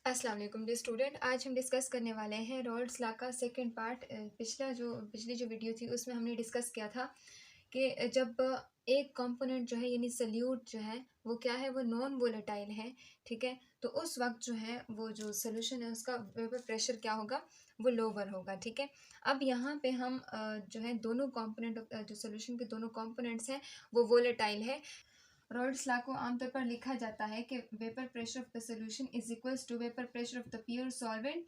अस्सलाम वालेकुम dear student. आज हम डिस्कस करने वाले हैं रॉल्ड्स लॉ का सेकंड पार्ट। पिछली जो वीडियो थी उसमें हमने डिस्कस किया था कि जब एक कंपोनेंट जो है यानी सल्यूट जो है वो क्या है, वो नॉन वोलेटाइल है। ठीक है, तो उस वक्त जो है वो जो सोल्यूशन है उसका वेपर प्रेशर क्या होगा, वो लोअर होगा। ठीक है, अब यहाँ पे हम जो है दोनों कंपोनेंट जो सोल्यूशन के दोनों कंपोनेंट्स हैं वो वोलेटाइल है। रॉल्ड्स लॉ को आमतौर पर लिखा जाता है कि vapour pressure of the solution is equals to vapour pressure of the pure solvent.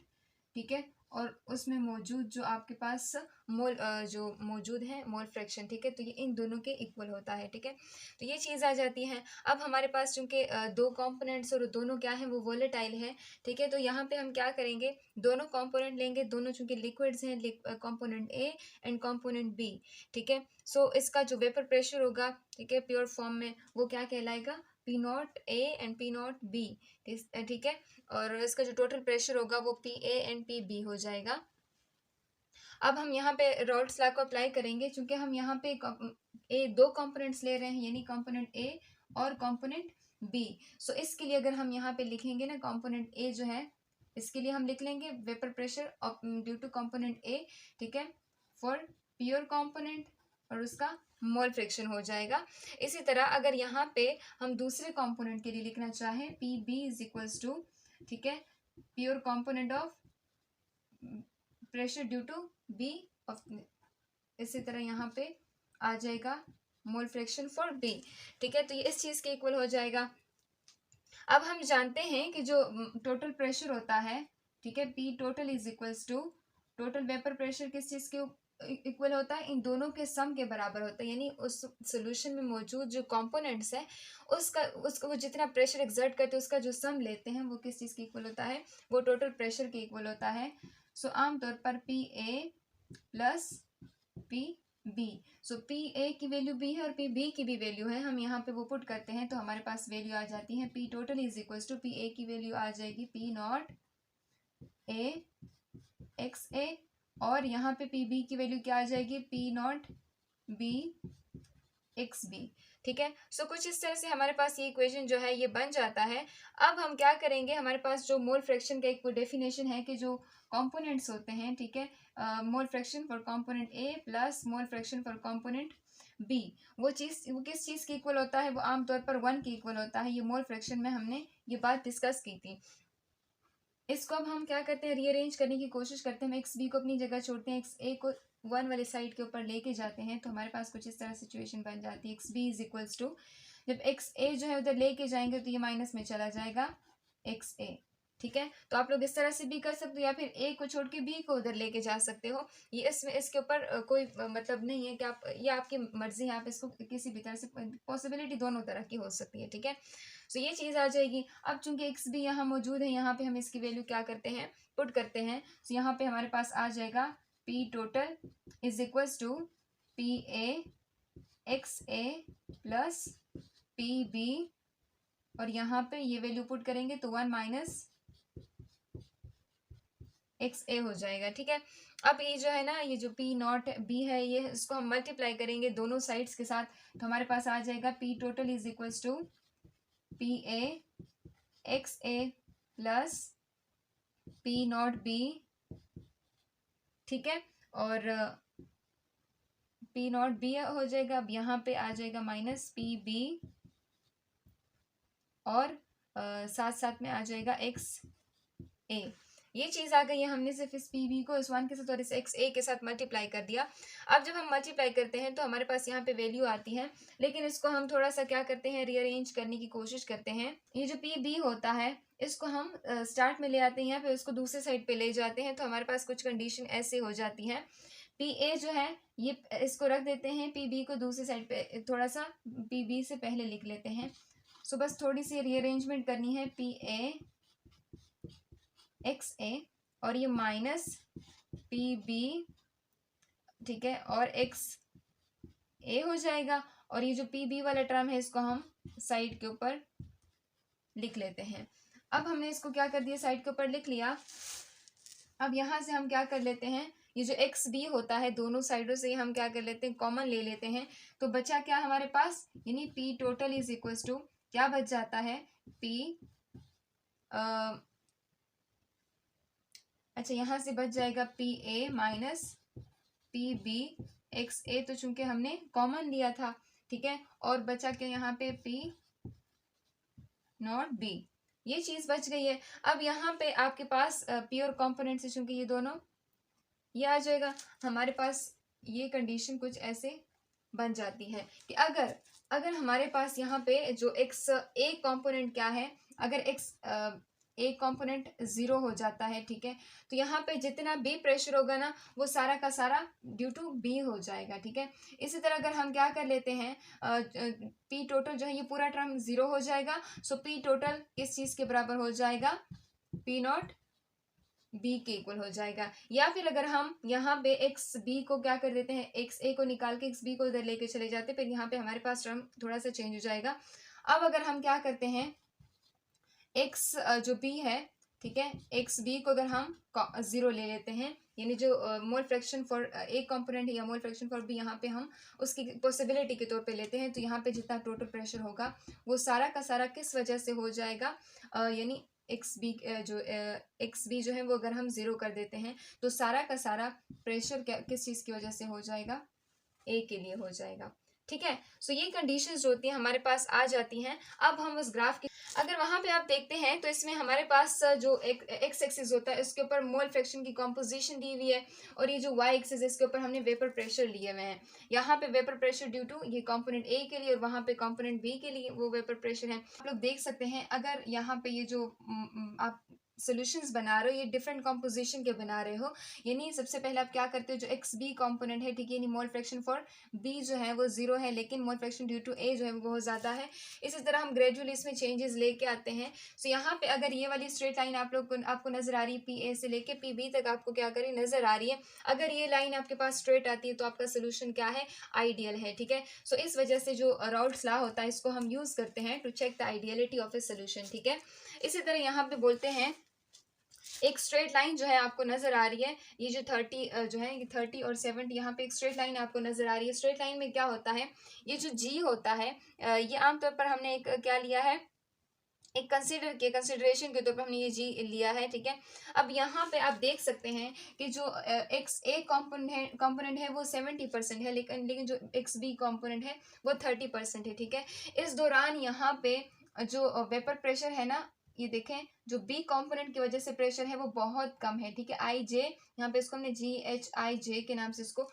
ठीक है, और उसमें मौजूद जो आपके पास मोल जो मौजूद है मोल फ्रैक्शन। ठीक है, तो ये इन दोनों के इक्वल होता है। ठीक है, तो ये चीज़ आ जाती है। अब हमारे पास चूंकि दो कंपोनेंट्स और दोनों क्या है, वो वोलेटाइल है। ठीक है, तो यहाँ पे हम क्या करेंगे, दोनों कंपोनेंट लेंगे, दोनों चूंकि लिक्विड्स हैं, component A and component B. ठीक है, सो इसका जो वेपर प्रेशर होगा, ठीक है, प्योर फॉर्म में, वो क्या कहलाएगा, P not A and P not B. ठीक है, और इसका जो टोटल प्रेशर होगा वो P A and P B हो जाएगा। अब हम यहाँ पे रॉल्ड्स लॉ को अप्लाई करेंगे, क्योंकि हम यहाँ पे दो कंपोनेंट्स ले रहे हैं, यानी कंपोनेंट ए और कंपोनेंट बी। सो इसके लिए अगर हम यहाँ पे लिखेंगे ना, कंपोनेंट ए जो है, इसके लिए हम लिख लेंगे vapour pressure due to component A. ठीक है, फॉर प्योर कंपोनेंट, और उसका मोल फ्रैक्शन हो जाएगा। इसी तरह अगर यहाँ पे हम दूसरे कंपोनेंट के लिए लिखना चाहें, P B is equals to, ठीक है, pure component of pressure due to B of, इसी तरह यहाँ पे आ जाएगा मोल फ्रैक्शन फॉर बी। ठीक है, तो ये इस चीज़ के इक्वल हो जाएगा। अब हम जानते हैं कि जो टोटल प्रेशर होता है, ठीक है, P total is equals to, total vapour pressure किस चीज़ के इक्वल होता है, इन दोनों के सम के बराबर होता है। यानी उस सोल्यूशन में मौजूद जो कंपोनेंट्स है उसका वो जितना प्रेशर एक्सर्ट करते हैं उसका जो सम लेते हैं वो किस चीज़ के इक्वल होता है, वो टोटल प्रेशर के इक्वल होता है। सो आमतौर पर P A plus P B. So P A की वैल्यू बी है और पी बी की भी वैल्यू है, हम यहाँ पे वो पुट करते हैं तो हमारे पास वैल्यू आ जाती है, P total is equals to, P A की वैल्यू आ जाएगी P not A X A, और यहाँ पे पी बी की वैल्यू क्या आ जाएगी, P not B X B. ठीक है, सो कुछ इस तरह से हमारे पास ये इक्वेशन जो है ये बन जाता है। अब हम क्या करेंगे, हमारे पास जो मोल फ्रैक्शन का एक डेफिनेशन है कि जो कंपोनेंट्स होते हैं, ठीक है, mole fraction for component A plus mole fraction for component B, वो किस चीज़ की इक्वल होता है, वो आमतौर पर 1 की इक्वल होता है। ये मोल फ्रैक्शन में हमने ये बात डिस्कस की थी। इसको अब हम क्या करते हैं, रीअरेंज करने की कोशिश करते हैं। हम एक्स बी को अपनी जगह छोड़ते हैं, एक्स ए को 1 वाले साइड के ऊपर लेके जाते हैं, तो हमारे पास कुछ इस तरह सिचुएशन बन जाती है, X B is equals to, जब एक्स ए जो है उधर लेके जाएंगे तो ये माइनस में चला जाएगा एक्स ए। ठीक है, तो आप लोग इस तरह से भी कर सकते हो, या फिर ए को छोड़ के बी को उधर लेके जा सकते हो। ये इसमें इसके ऊपर कोई मतलब नहीं है कि आप, ये आपकी मर्जी है, आप इसको किसी भी तरह से, पॉसिबिलिटी दोनों तरह की हो सकती है। ठीक है, सो ये चीज़ आ जाएगी। अब चूंकि एक्स भी यहाँ मौजूद है, यहाँ पे हम इसकी वैल्यू क्या करते हैं, पुट करते हैं। सो यहाँ पे हमारे पास आ जाएगा P total is equals to P A X A plus P B, और यहाँ पे ये वैल्यू पुट करेंगे तो 1 माइनस एक्स ए हो जाएगा। ठीक है, अब ये जो है ना, ये जो पी नॉट बी है, ये इसको हम मल्टीप्लाई करेंगे दोनों साइड्स के साथ, तो हमारे पास आ जाएगा P total is equals to P A X A plus P not B. ठीक है, और पी नॉट बी हो जाएगा। अब यहाँ पे आ जाएगा माइनस पी बी, और साथ साथ में आ जाएगा एक्स ए। ये चीज़ आ गई है, हमने सिर्फ इस पी बी को इस 1 के साथ और इस एक्स ए के साथ मल्टीप्लाई कर दिया। अब जब हम मल्टीप्लाई करते हैं तो हमारे पास यहाँ पे वैल्यू आती है, लेकिन इसको हम थोड़ा सा क्या करते हैं, रीअरेंज करने की कोशिश करते हैं। ये जो पी बी होता है इसको हम स्टार्ट में ले आते हैं, फिर उसको दूसरे साइड पे ले जाते हैं, तो हमारे पास कुछ कंडीशन ऐसे हो जाती है। पी ए जो है ये इसको रख देते हैं, पी बी को दूसरी साइड पे थोड़ा सा पी बी से पहले लिख लेते हैं। सो बस थोड़ी सी रीअरेंजमेंट करनी है, पी ए एक्स ए, और ये माइनस पी बी, ठीक है, और एक्स ए हो जाएगा, और ये जो पी बी वाला टर्म है इसको हम साइड के ऊपर लिख लेते हैं। अब हमने इसको क्या कर दिया, साइड के ऊपर लिख लिया। अब यहाँ से हम क्या कर लेते हैं, ये जो एक्स बी होता है दोनों साइडों से हम क्या कर लेते हैं, कॉमन ले लेते हैं, तो बचा क्या हमारे पास, यानी P total is equals to क्या बच जाता है, पी अच्छा, यहाँ से बच जाएगा P A minus P B X A, तो चूंकि हमने कॉमन लिया था, ठीक है, और बचा क्या यहाँ पे पी नॉट बी, ये चीज बच गई है। अब यहाँ पे आपके पास प्योर कंपोनेंट से चूंकि ये दोनों ये आ जाएगा, हमारे पास ये कंडीशन कुछ ऐसे बन जाती है कि अगर अगर हमारे पास यहाँ पे जो एक्स ए कंपोनेंट क्या है, अगर एक्स ए कंपोनेंट जीरो हो जाता है, ठीक है, तो यहाँ पे जितना बी प्रेशर होगा ना वो सारा का सारा ड्यू टू बी हो जाएगा, ठीक है। इसी तरह अगर हम क्या कर लेते हैं, पी टोटल जो है ये पूरा टर्म जीरो हो जाएगा, सो पी टोटल किस चीज के बराबर हो जाएगा, पी नॉट बी के इक्वल हो जाएगा। या फिर अगर हम यहाँ पे एक्स बी को क्या कर देते हैं, एक्स ए को निकाल के एक्स बी को इधर लेके चले जाते हैं, फिर यहाँ पे हमारे पास टर्म थोड़ा सा चेंज हो जाएगा। अब अगर हम क्या करते हैं, एक्स जो बी है, ठीक है, एक्स बी को अगर हम जीरो ले लेते हैं, यानी जो मोल फ्रैक्शन फॉर ए कंपोनेंट है या मोल फ्रैक्शन फॉर बी, यहाँ पे हम उसकी पॉसिबिलिटी के तौर पे लेते हैं, तो यहाँ पे जितना टोटल प्रेशर होगा वो सारा का सारा किस वजह से हो जाएगा, यानी एक्स बी जो है वो अगर हम जीरो कर देते हैं तो सारा का सारा प्रेशर किस चीज़ की वजह से हो जाएगा, ए के लिए हो जाएगा, ठीक है। सो ये कंडीशंस जो होती हैं हमारे पास आ जाती हैं। अब हम उस ग्राफ की अगर वहां पे आप देखते हैं तो इसमें हमारे पास जो एक एक्स एक्सिस होता है इसके ऊपर मोल फ्रैक्शन की कॉम्पोजिशन दी हुई है, और ये जो वाई एक्सिस है इसके ऊपर हमने वेपर प्रेशर लिए हुए हैं। यहाँ पे वेपर प्रेशर ड्यू टू ये कंपोनेंट ए के लिए और वहां पे कंपोनेंट बी के लिए वो वेपर प्रेशर है। आप लोग देख सकते हैं अगर यहाँ पे ये जो आप सॉल्यूशंस बना रहे हो ये डिफरेंट कॉम्पोजिशन के बना रहे हो, यानी सबसे पहले आप क्या करते हो, जो एक्स बी कॉम्पोनेंट है, ठीक है, यानी मोल फ्रैक्शन फॉर बी जो है वो जीरो है, लेकिन मोल फ्रैक्शन ड्यू टू ए जो है वो बहुत ज़्यादा है। इसी तरह हम ग्रेजुअली इसमें चेंजेस लेके आते हैं। सो यहाँ पे अगर ये वाली स्ट्रेट लाइन आपको नजर आ रही है, पी ए से लेके पी बी तक आपको क्या करें नजर आ रही है, अगर ये लाइन आपके पास स्ट्रेट आती है तो आपका सोल्यूशन क्या है, आइडियल है, ठीक है। सो इस वजह से जो राउल्ट्स लॉ होता है इसको हम यूज करते हैं to check the ideality of a solution, ठीक है। इसी तरह यहाँ पे बोलते हैं एक स्ट्रेट लाइन जो है आपको नजर आ रही है, ये जो 30 जो है ये 30 और 70, यहाँ पे एक स्ट्रेट लाइन आपको नजर आ रही है। स्ट्रेट लाइन में क्या होता है, ये जो जी होता है ये आमतौर पर हमने एक क्या लिया है, एक कंसिडरेशन के तौर पर हमने ये जी लिया है, ठीक है। अब यहाँ पे आप देख सकते हैं कि जो एक्स ए कंपोनेंट है वो 70% है, लेकिन जो एक्स बी कंपोनेंट है वो 30% है, ठीक है। इस दौरान यहाँ पे जो वेपर प्रेशर है ना, ये देखें जो बी कंपोनेंट की वजह से प्रेशर है वो बहुत कम है, ठीक है। आई जे यहाँ पे इसको हमने जी एच आई जे के नाम से इसको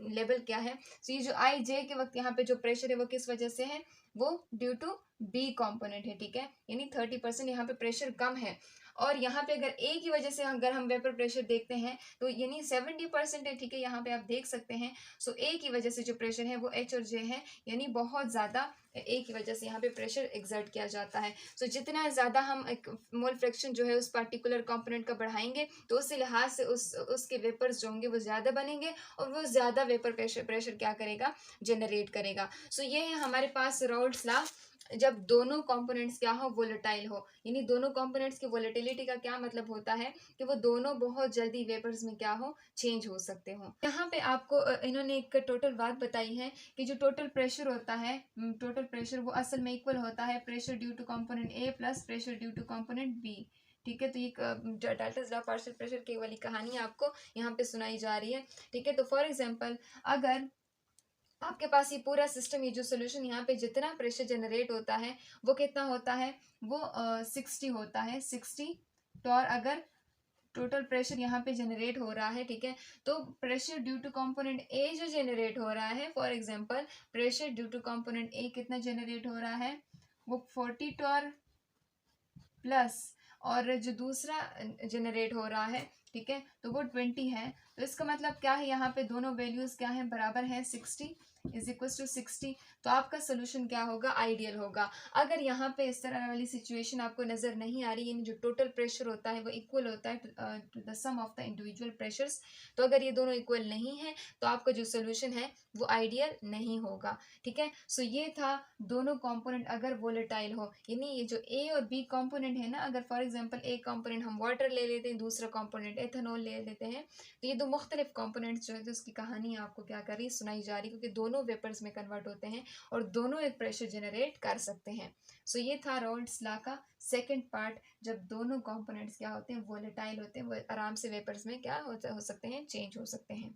लेबल किया है। तो ये जो आई जे के वक्त यहाँ पे जो प्रेशर है वो किस वजह से है, वो ड्यू टू बी कंपोनेंट है, ठीक है, यानी 30% यहाँ पे प्रेशर कम है। और यहाँ पे अगर ए की वजह से अगर हम वेपर प्रेशर देखते हैं तो यानी 70% है, ठीक है, यहाँ पे आप देख सकते हैं। सो ए की वजह से जो प्रेशर है वो एच और जे है, यानी बहुत ज़्यादा ए की वजह से यहाँ पे प्रेशर एक्सर्ट किया जाता है। सो जितना ज़्यादा हम एक मोल फ्रैक्शन जो है उस पर्टिकुलर कंपोनेंट का बढ़ाएंगे तो उसी लिहाज से उसके वेपर्स जो होंगे वो ज़्यादा बनेंगे और वो ज़्यादा वेपर प्रेशर क्या करेगा, जनरेट करेगा। सो ये है हमारे पास राउल्ट्स लॉ जब दोनों कंपोनेंट्स क्या हो, वोलेटाइल हो, यानी दोनों कंपोनेंट्स की वोलेटिलिटी का क्या मतलब होता है कि वो दोनों बहुत जल्दी वेपर्स में क्या हो, चेंज हो सकते हो। यहाँ पे आपको इन्होंने एक टोटल बात बताई है कि जो टोटल प्रेशर होता है, टोटल प्रेशर वो असल में इक्वल होता है pressure due to component A plus pressure due to component B, ठीक है। तो ये डाल्टन्स लॉ पार्शियल प्रेशर की वाली कहानी आपको यहाँ पे सुनाई जा रही है, ठीक है। तो फॉर एग्जाम्पल अगर आपके पास ये पूरा सिस्टम, ये जो सोल्यूशन यहाँ पे जितना प्रेशर जनरेट होता है वो कितना होता है, वो 60 होता है, 60। तो और अगर टोटल प्रेशर यहाँ पे जनरेट हो रहा है, ठीक है, तो pressure due to component A जो जनरेट हो रहा है, for example pressure due to component A कितना जनरेट हो रहा है, वो 40 टॉर प्लस, और जो दूसरा जनरेट हो रहा है, ठीक है, तो वो 20 है। तो इसका मतलब क्या है, यहाँ पे दोनों वैल्यूज क्या है, बराबर है, 60 इज इक्वल टू 60। तो आपका सोल्यूशन क्या होगा, आइडियल होगा। अगर यहाँ पे इस तरह वाली सिचुएशन आपको नजर नहीं आ रही, यानी जो टोटल प्रेशर होता है वो इक्वल होता है to the sum of the individual pressures, तो अगर ये दोनों इक्वल नहीं है तो आपका जो सोल्यूशन है वो आइडियल नहीं होगा, ठीक है। सो ये था दोनों कंपोनेंट अगर वोलेटाइल हो, यानी ये जो ए और बी कंपोनेंट है ना, अगर फॉर एग्जांपल एक कंपोनेंट हम वाटर ले लेते हैं, दूसरा कंपोनेंट एथेनॉल ले लेते हैं, तो ये दो मुख्तलिफ कंपोनेंट्स जो है तो उसकी कहानी आपको क्या कर रही है, सुनाई जा रही है, क्योंकि दोनों दोनों वेपर्स में कन्वर्ट होते हैं और दोनों एक प्रेशर जनरेट कर सकते हैं। सो ये था राउल्ट्स लॉ का सेकंड पार्ट, जब दोनों कंपोनेंट्स क्या होते हैं, वोलेटाइल होते हैं, वो आराम से वेपर्स में क्या हो सकते हैं, चेंज हो सकते हैं।